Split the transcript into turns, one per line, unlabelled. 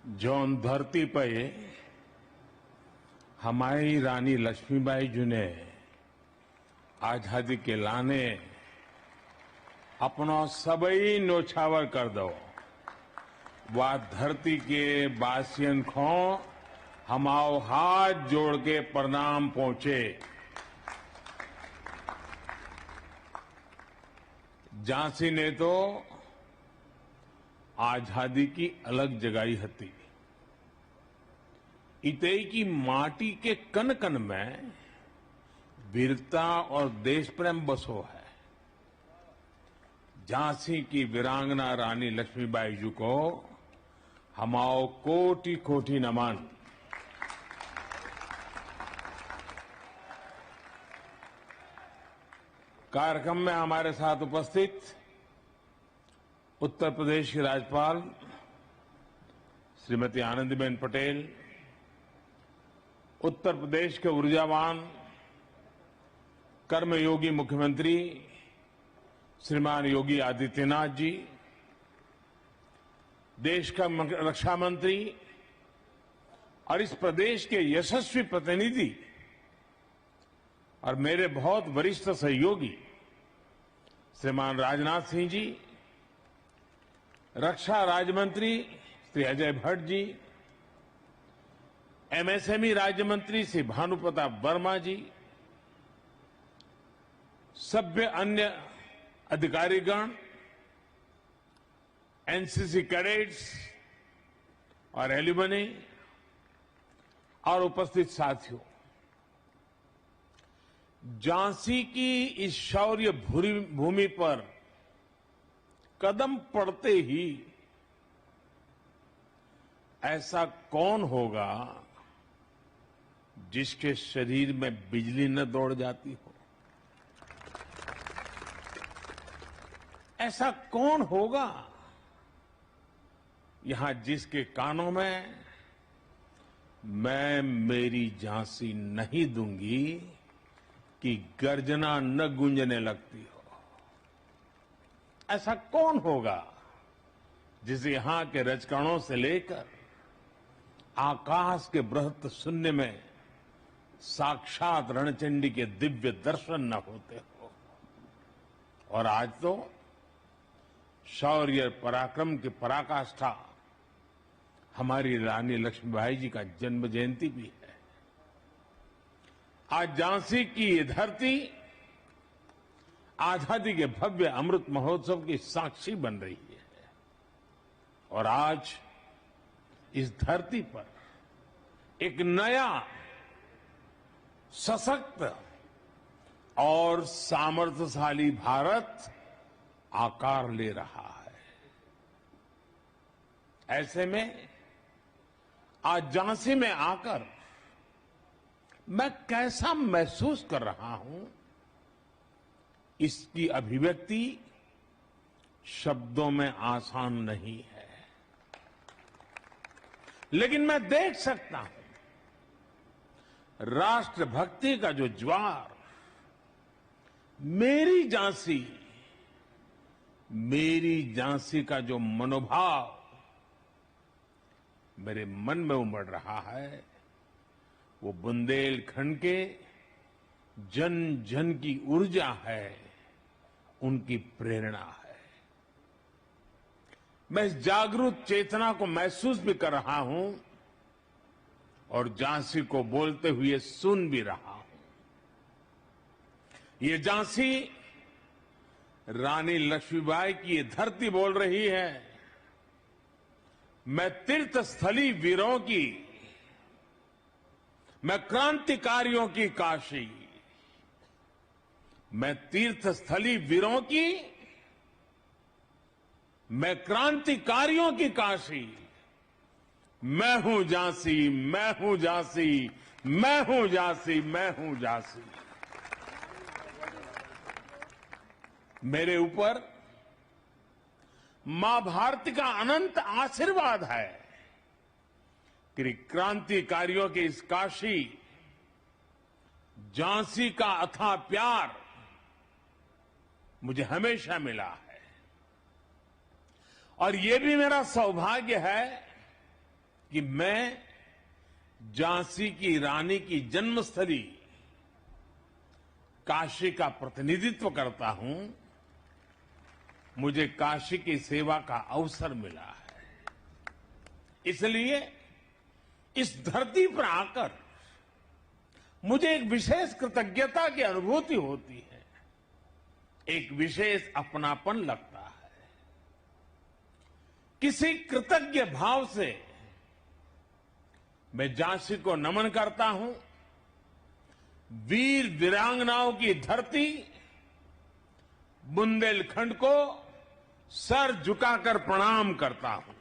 जौन धरती पे हमारी रानी लक्ष्मीबाई जी ने आजादी के लाने अपनो सबई न्योछावर कर दो। वह धरती के बासियन को हमाओ हाथ जोड़ के प्रणाम पहुंचे। झांसी ने तो आजादी की अलग जगाई हती। इतई की माटी के कन कन में वीरता और देश प्रेम बसो है। झांसी की वीरांगना रानी लक्ष्मीबाई जी को हमाओ कोटि कोटि नमन। कार्यक्रम में हमारे साथ उपस्थित उत्तर प्रदेश की राज्यपाल श्रीमती आनंदीबेन पटेल, उत्तर प्रदेश के ऊर्जावान कर्मयोगी मुख्यमंत्री श्रीमान योगी आदित्यनाथ जी, देश का रक्षा मंत्री और इस प्रदेश के यशस्वी प्रतिनिधि और मेरे बहुत वरिष्ठ सहयोगी श्रीमान राजनाथ सिंह जी, रक्षा राज्य मंत्री श्री अजय भट्ट जी, एमएसएमई राज्य मंत्री श्री भानु प्रताप वर्मा जी, सभ्य अन्य अधिकारीगण, एनसीसी कैडेट्स और एल्यूमनी और उपस्थित साथियों, झांसी की इस शौर्य भूमि पर कदम पड़ते ही ऐसा कौन होगा जिसके शरीर में बिजली न दौड़ जाती हो? ऐसा कौन होगा यहां जिसके कानों में मैं मेरी झांसी नहीं दूंगी कि गर्जना न गूंजने लगती हो? ऐसा कौन होगा जिसे यहां के रजकणों से लेकर आकाश के बृहत शून्य में साक्षात रणचंडी के दिव्य दर्शन न होते हो? और आज तो शौर्य पराक्रम की पराकाष्ठा हमारी रानी लक्ष्मीबाई जी का जन्म जयंती भी है। आज झांसी की ये धरती आजादी के भव्य अमृत महोत्सव की साक्षी बन रही है और आज इस धरती पर एक नया सशक्त और सामर्थ्यशाली भारत आकार ले रहा है। ऐसे में आज झांसी में आकर मैं कैसा महसूस कर रहा हूं, इसकी अभिव्यक्ति शब्दों में आसान नहीं है, लेकिन मैं देख सकता हूं राष्ट्रभक्ति का जो ज्वार मेरी झांसी का जो मनोभाव मेरे मन में उमड़ रहा है, वो बुंदेलखंड के जन जन की ऊर्जा है, उनकी प्रेरणा है। मैं इस जागरूक चेतना को महसूस भी कर रहा हूं और झांसी को बोलते हुए सुन भी रहा हूं। ये झांसी रानी लक्ष्मीबाई की ये धरती बोल रही है, मैं तीर्थस्थली वीरों की, मैं क्रांतिकारियों की काशी, मैं तीर्थस्थली वीरों की, मैं क्रांतिकारियों की काशी, मैं हूं झांसी, मैं हूं झांसी, मैं हूं झांसी, मैं हूं झांसी। मेरे ऊपर मां भारती का अनंत आशीर्वाद है कि क्रांतिकारियों के इस काशी झांसी का अथाह प्यार मुझे हमेशा मिला है। और ये भी मेरा सौभाग्य है कि मैं झांसी की रानी की जन्मस्थली काशी का प्रतिनिधित्व करता हूं, मुझे काशी की सेवा का अवसर मिला है। इसलिए इस धरती पर आकर मुझे एक विशेष कृतज्ञता की अनुभूति होती है, एक विशेष अपनापन लगता है। किसी कृतज्ञ भाव से मैं झांसी को नमन करता हूं, वीर वीरांगनाओं की धरती बुंदेलखंड को सर झुकाकर प्रणाम करता हूं।